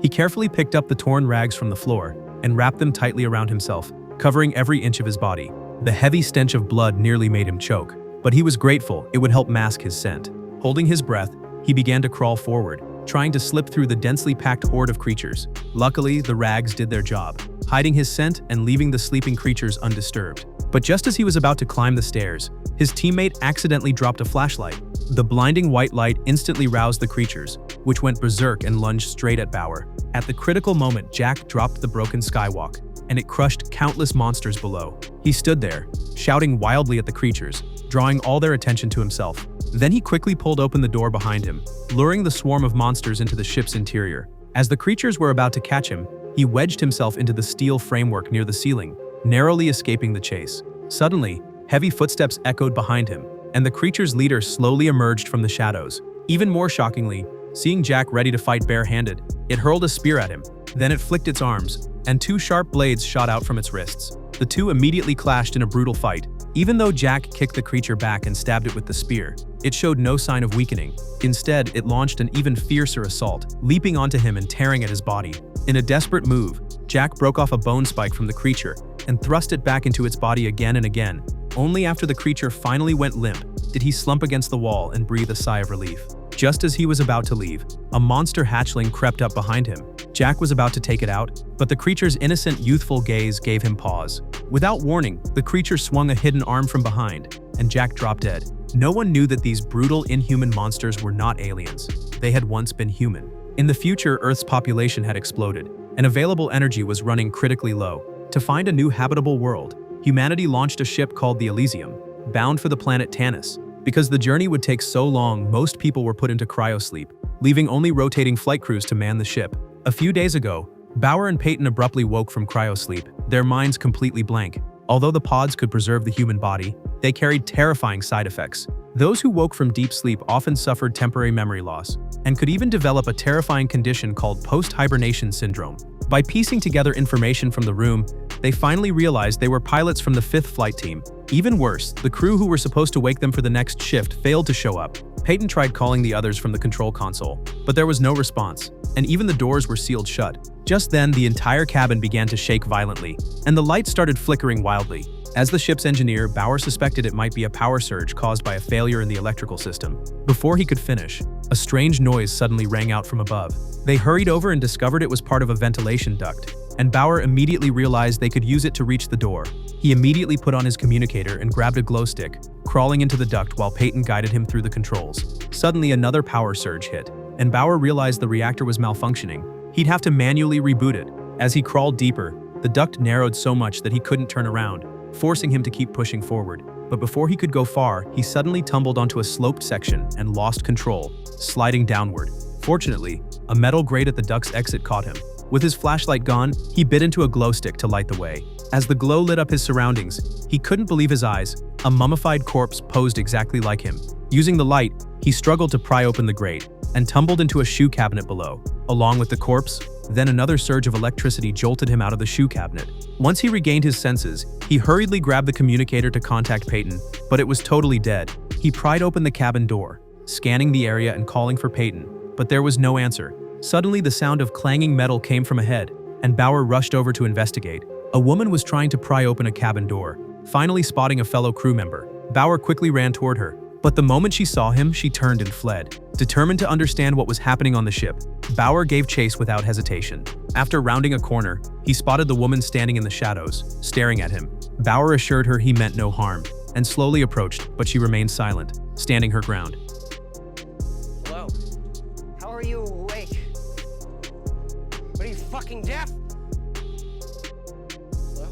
He carefully picked up the torn rags from the floor and wrapped them tightly around himself, covering every inch of his body. The heavy stench of blood nearly made him choke, but he was grateful it would help mask his scent. Holding his breath, he began to crawl forward, trying to slip through the densely packed horde of creatures. Luckily, the rags did their job, hiding his scent and leaving the sleeping creatures undisturbed. But just as he was about to climb the stairs, his teammate accidentally dropped a flashlight. The blinding white light instantly roused the creatures, which went berserk and lunged straight at Bauer. At the critical moment, Jack dropped the broken skywalk, and it crushed countless monsters below. He stood there, shouting wildly at the creatures, drawing all their attention to himself. Then he quickly pulled open the door behind him, luring the swarm of monsters into the ship's interior. As the creatures were about to catch him, he wedged himself into the steel framework near the ceiling, narrowly escaping the chase. Suddenly, heavy footsteps echoed behind him, and the creature's leader slowly emerged from the shadows. Even more shockingly, seeing Jack ready to fight bare-handed, it hurled a spear at him. Then it flicked its arms, and two sharp blades shot out from its wrists. The two immediately clashed in a brutal fight. Even though Jack kicked the creature back and stabbed it with the spear, it showed no sign of weakening. Instead, it launched an even fiercer assault, leaping onto him and tearing at his body. In a desperate move, Jack broke off a bone spike from the creature and thrust it back into its body again and again. Only after the creature finally went limp did he slump against the wall and breathe a sigh of relief. Just as he was about to leave, a monster hatchling crept up behind him. Jack was about to take it out, but the creature's innocent, youthful gaze gave him pause. Without warning, the creature swung a hidden arm from behind, and Jack dropped dead. No one knew that these brutal, inhuman monsters were not aliens. They had once been human. In the future, Earth's population had exploded, and available energy was running critically low. To find a new habitable world, humanity launched a ship called the Elysium, bound for the planet Tanis. Because the journey would take so long, most people were put into cryosleep, leaving only rotating flight crews to man the ship. A few days ago, Bauer and Peyton abruptly woke from cryosleep, their minds completely blank. Although the pods could preserve the human body, they carried terrifying side effects. Those who woke from deep sleep often suffered temporary memory loss, and could even develop a terrifying condition called post-hibernation syndrome. By piecing together information from the room, they finally realized they were pilots from the 5th flight team. Even worse, the crew who were supposed to wake them for the next shift failed to show up. Peyton tried calling the others from the control console, but there was no response, and even the doors were sealed shut. Just then, the entire cabin began to shake violently, and the lights started flickering wildly. As the ship's engineer, Bauer suspected it might be a power surge caused by a failure in the electrical system. Before he could finish, a strange noise suddenly rang out from above. They hurried over and discovered it was part of a ventilation duct, and Bauer immediately realized they could use it to reach the door. He immediately put on his communicator and grabbed a glow stick, crawling into the duct while Peyton guided him through the controls. Suddenly, another power surge hit, and Bauer realized the reactor was malfunctioning. He'd have to manually reboot it. As he crawled deeper, the duct narrowed so much that he couldn't turn around, forcing him to keep pushing forward. But before he could go far, he suddenly tumbled onto a sloped section and lost control, sliding downward. Fortunately, a metal grate at the duct's exit caught him. With his flashlight gone, he bit into a glow stick to light the way. As the glow lit up his surroundings, he couldn't believe his eyes. A mummified corpse posed exactly like him. Using the light, he struggled to pry open the grate and tumbled into a shoe cabinet below. Along with the corpse, then another surge of electricity jolted him out of the shoe cabinet. Once he regained his senses, he hurriedly grabbed the communicator to contact Peyton, but it was totally dead. He pried open the cabin door, scanning the area and calling for Peyton, but there was no answer. Suddenly, the sound of clanging metal came from ahead, and Bauer rushed over to investigate. A woman was trying to pry open a cabin door. Finally spotting a fellow crew member, Bauer quickly ran toward her. But the moment she saw him, she turned and fled. Determined to understand what was happening on the ship, Bauer gave chase without hesitation. After rounding a corner, he spotted the woman standing in the shadows, staring at him. Bauer assured her he meant no harm, and slowly approached, but she remained silent, standing her ground. Hello? How are you awake? What are you, fucking deaf? Hello?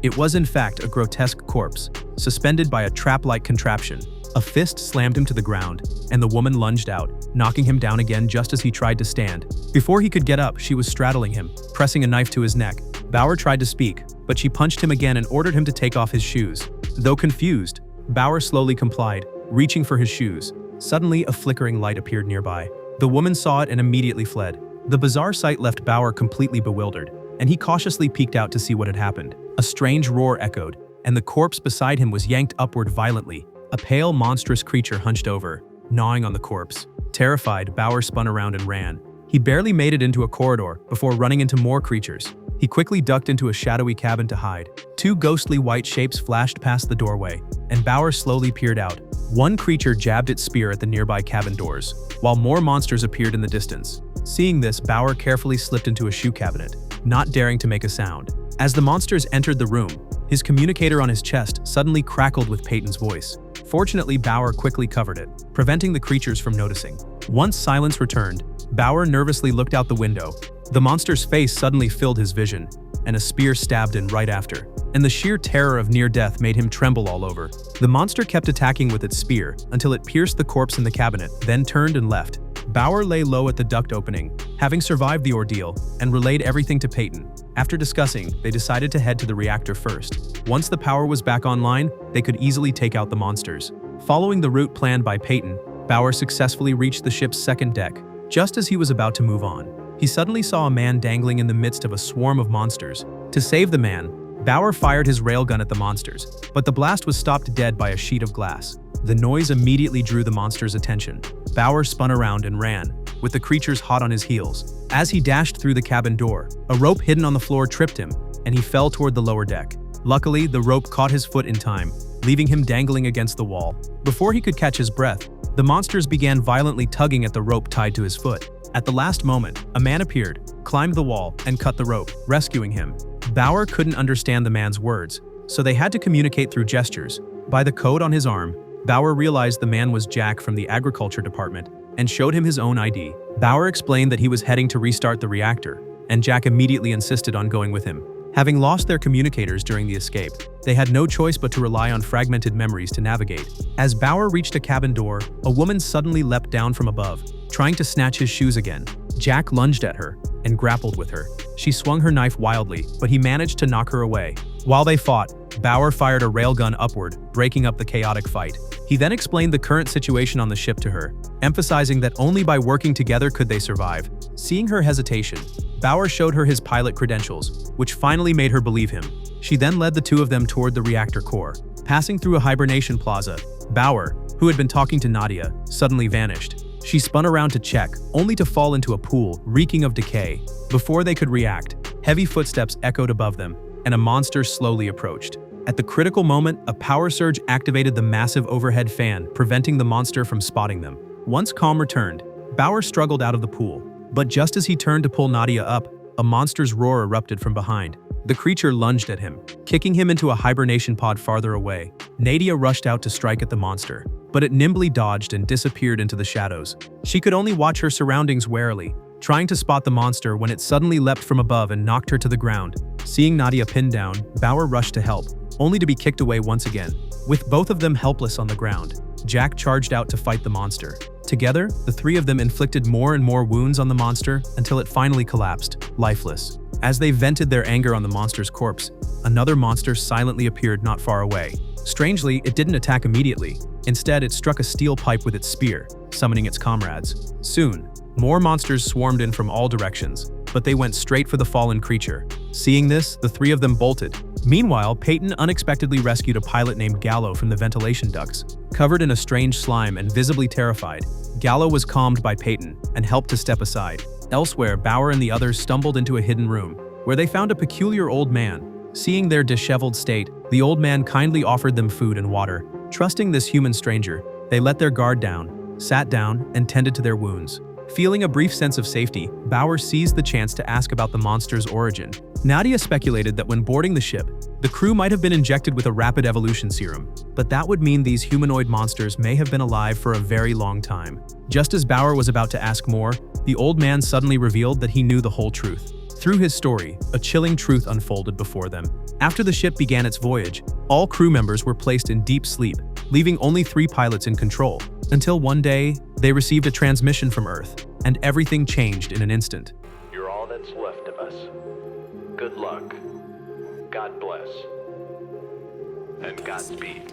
It was in fact a grotesque corpse, suspended by a trap-like contraption. A fist slammed him to the ground, and the woman lunged out, knocking him down again just as he tried to stand. Before he could get up, she was straddling him, pressing a knife to his neck. Bauer tried to speak, but she punched him again and ordered him to take off his shoes. Though confused, Bauer slowly complied, reaching for his shoes. Suddenly, a flickering light appeared nearby. The woman saw it and immediately fled. The bizarre sight left Bauer completely bewildered, and he cautiously peeked out to see what had happened. A strange roar echoed, and the corpse beside him was yanked upward violently. A pale, monstrous creature hunched over, gnawing on the corpse. Terrified, Bauer spun around and ran. He barely made it into a corridor before running into more creatures. He quickly ducked into a shadowy cabin to hide. Two ghostly white shapes flashed past the doorway, and Bauer slowly peered out. One creature jabbed its spear at the nearby cabin doors, while more monsters appeared in the distance. Seeing this, Bauer carefully slipped into a shoe cabinet, not daring to make a sound. As the monsters entered the room, his communicator on his chest suddenly crackled with Peyton's voice. Fortunately, Bauer quickly covered it, preventing the creatures from noticing. Once silence returned, Bauer nervously looked out the window. The monster's face suddenly filled his vision, and a spear stabbed in right after. And the sheer terror of near death made him tremble all over. The monster kept attacking with its spear until it pierced the corpse in the cabinet, then turned and left. Bauer lay low at the duct opening, having survived the ordeal, and relayed everything to Peyton. After discussing, they decided to head to the reactor first. Once the power was back online, they could easily take out the monsters. Following the route planned by Peyton, Bauer successfully reached the ship's second deck. Just as he was about to move on, he suddenly saw a man dangling in the midst of a swarm of monsters. To save the man, Bauer fired his railgun at the monsters, but the blast was stopped dead by a sheet of glass. The noise immediately drew the monster's attention. Bauer spun around and ran, with the creatures hot on his heels. As he dashed through the cabin door, a rope hidden on the floor tripped him, and he fell toward the lower deck. Luckily, the rope caught his foot in time, leaving him dangling against the wall. Before he could catch his breath, the monsters began violently tugging at the rope tied to his foot. At the last moment, a man appeared, climbed the wall, and cut the rope, rescuing him. Bauer couldn't understand the man's words, so they had to communicate through gestures. By the code on his arm, Bauer realized the man was Jack from the agriculture department and showed him his own ID. Bauer explained that he was heading to restart the reactor, and Jack immediately insisted on going with him. Having lost their communicators during the escape, they had no choice but to rely on fragmented memories to navigate. As Bauer reached a cabin door, a woman suddenly leapt down from above, trying to snatch his shoes again. Jack lunged at her and grappled with her. She swung her knife wildly, but he managed to knock her away. While they fought, Bauer fired a railgun upward, breaking up the chaotic fight. He then explained the current situation on the ship to her, emphasizing that only by working together could they survive. Seeing her hesitation, Bauer showed her his pilot credentials, which finally made her believe him. She then led the two of them toward the reactor core. Passing through a hibernation plaza, Bauer, who had been talking to Nadia, suddenly vanished. She spun around to check, only to fall into a pool reeking of decay. Before they could react, heavy footsteps echoed above them, and a monster slowly approached. At the critical moment, a power surge activated the massive overhead fan, preventing the monster from spotting them. Once calm returned, Bauer struggled out of the pool. But just as he turned to pull Nadia up, a monster's roar erupted from behind. The creature lunged at him, kicking him into a hibernation pod farther away. Nadia rushed out to strike at the monster, but it nimbly dodged and disappeared into the shadows. She could only watch her surroundings warily, trying to spot the monster when it suddenly leapt from above and knocked her to the ground. Seeing Nadia pinned down, Bauer rushed to help, only to be kicked away once again. With both of them helpless on the ground, Jack charged out to fight the monster. Together, the three of them inflicted more and more wounds on the monster until it finally collapsed, lifeless. As they vented their anger on the monster's corpse, another monster silently appeared not far away. Strangely, it didn't attack immediately. Instead, it struck a steel pipe with its spear, summoning its comrades. Soon, more monsters swarmed in from all directions, but they went straight for the fallen creature. Seeing this, the three of them bolted. Meanwhile, Peyton unexpectedly rescued a pilot named Gallo from the ventilation ducts. Covered in a strange slime and visibly terrified, Gallo was calmed by Peyton and helped to step aside. Elsewhere, Bauer and the others stumbled into a hidden room, where they found a peculiar old man. Seeing their disheveled state, the old man kindly offered them food and water. Trusting this human stranger, they let their guard down, sat down, and tended to their wounds. Feeling a brief sense of safety, Bauer seized the chance to ask about the monster's origin. Nadia speculated that when boarding the ship, the crew might have been injected with a rapid evolution serum, but that would mean these humanoid monsters may have been alive for a very long time. Just as Bauer was about to ask more, the old man suddenly revealed that he knew the whole truth. Through his story, a chilling truth unfolded before them. After the ship began its voyage, all crew members were placed in deep sleep, leaving only 3 pilots in control. Until one day, they received a transmission from Earth, and everything changed in an instant. You're all that's left of us. Good luck. God bless. And Godspeed.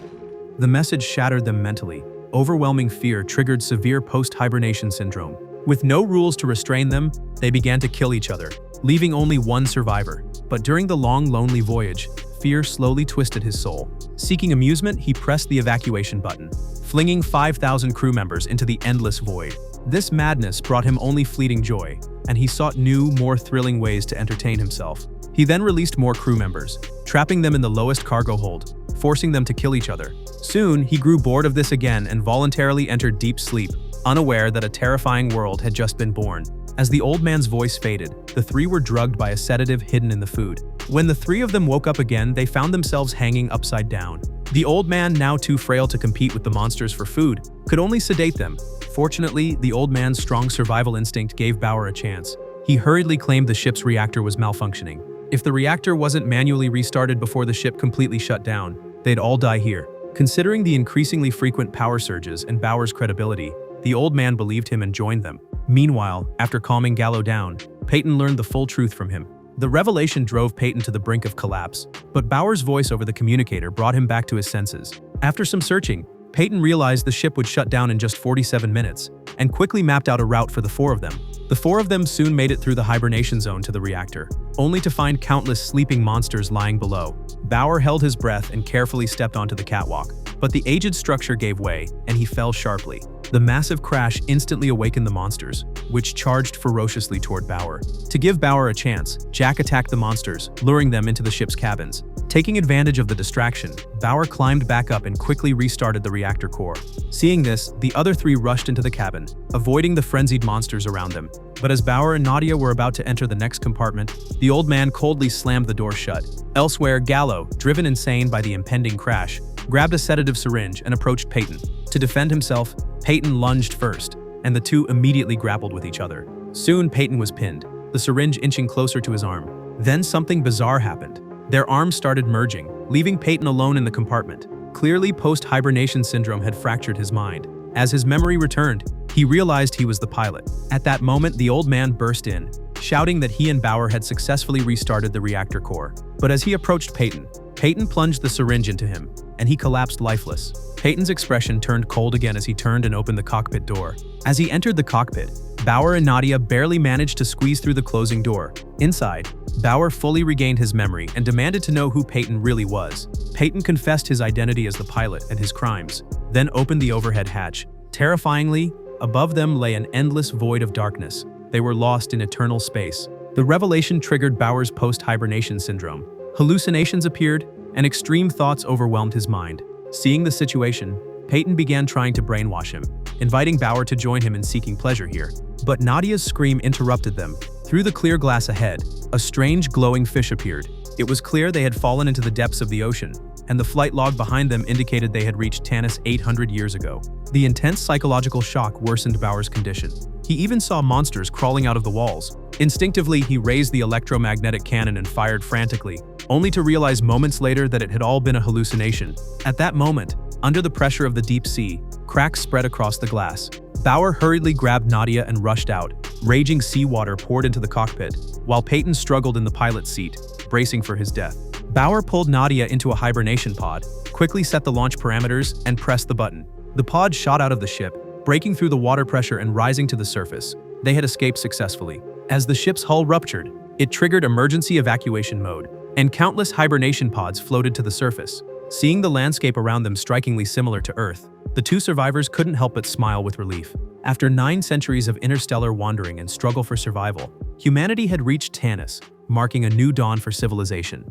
The message shattered them mentally. Overwhelming fear triggered severe post-hibernation syndrome. With no rules to restrain them, they began to kill each other, leaving only one survivor. But during the long, lonely voyage, fear slowly twisted his soul. Seeking amusement, he pressed the evacuation button, flinging 5,000 crew members into the endless void. This madness brought him only fleeting joy, and he sought new, more thrilling ways to entertain himself. He then released more crew members, trapping them in the lowest cargo hold, forcing them to kill each other. Soon, he grew bored of this again and voluntarily entered deep sleep, unaware that a terrifying world had just been born. As the old man's voice faded, the three were drugged by a sedative hidden in the food. When the three of them woke up again, they found themselves hanging upside down. The old man, now too frail to compete with the monsters for food, could only sedate them. Fortunately, the old man's strong survival instinct gave Bauer a chance. He hurriedly claimed the ship's reactor was malfunctioning. If the reactor wasn't manually restarted before the ship completely shut down, they'd all die here. Considering the increasingly frequent power surges and Bauer's credibility, the old man believed him and joined them. Meanwhile, after calming Gallo down, Peyton learned the full truth from him. The revelation drove Peyton to the brink of collapse, but Bauer's voice over the communicator brought him back to his senses. After some searching, Peyton realized the ship would shut down in just 47 minutes, and quickly mapped out a route for the four of them. The four of them soon made it through the hibernation zone to the reactor, only to find countless sleeping monsters lying below. Bauer held his breath and carefully stepped onto the catwalk, but the aged structure gave way, and he fell sharply. The massive crash instantly awakened the monsters, which charged ferociously toward Bauer. To give Bauer a chance, Jack attacked the monsters, luring them into the ship's cabins. Taking advantage of the distraction, Bauer climbed back up and quickly restarted the reactor core. Seeing this, the other three rushed into the cabin, avoiding the frenzied monsters around them. But as Bauer and Nadia were about to enter the next compartment, the old man coldly slammed the door shut. Elsewhere, Gallo, driven insane by the impending crash, grabbed a sedative syringe and approached Peyton. To defend himself, Peyton lunged first, and the two immediately grappled with each other. Soon, Peyton was pinned, the syringe inching closer to his arm. Then something bizarre happened. Their arms started merging, leaving Peyton alone in the compartment. Clearly, post-hibernation syndrome had fractured his mind. As his memory returned, he realized he was the pilot. At that moment, the old man burst in, shouting that he and Bauer had successfully restarted the reactor core. But as he approached Peyton plunged the syringe into him, and he collapsed lifeless. Peyton's expression turned cold again as he turned and opened the cockpit door. As he entered the cockpit, Bauer and Nadia barely managed to squeeze through the closing door. Inside, Bauer fully regained his memory and demanded to know who Peyton really was. Peyton confessed his identity as the pilot and his crimes, then opened the overhead hatch. Terrifyingly, above them lay an endless void of darkness. They were lost in eternal space. The revelation triggered Bauer's post-hibernation syndrome. Hallucinations appeared, and extreme thoughts overwhelmed his mind. Seeing the situation, Peyton began trying to brainwash him, inviting Bauer to join him in seeking pleasure here. But Nadia's scream interrupted them. Through the clear glass ahead, a strange glowing fish appeared. It was clear they had fallen into the depths of the ocean, and the flight log behind them indicated they had reached Tanis 800 years ago. The intense psychological shock worsened Bauer's condition. He even saw monsters crawling out of the walls. Instinctively, he raised the electromagnetic cannon and fired frantically, only to realize moments later that it had all been a hallucination. At that moment, under the pressure of the deep sea, cracks spread across the glass. Bauer hurriedly grabbed Nadia and rushed out. Raging seawater poured into the cockpit, while Peyton struggled in the pilot's seat, bracing for his death. Bauer pulled Nadia into a hibernation pod, quickly set the launch parameters, and pressed the button. The pod shot out of the ship, breaking through the water pressure and rising to the surface. They had escaped successfully. As the ship's hull ruptured, it triggered emergency evacuation mode, and countless hibernation pods floated to the surface. Seeing the landscape around them strikingly similar to Earth, the two survivors couldn't help but smile with relief. After 9 centuries of interstellar wandering and struggle for survival, humanity had reached Tanis, marking a new dawn for civilization.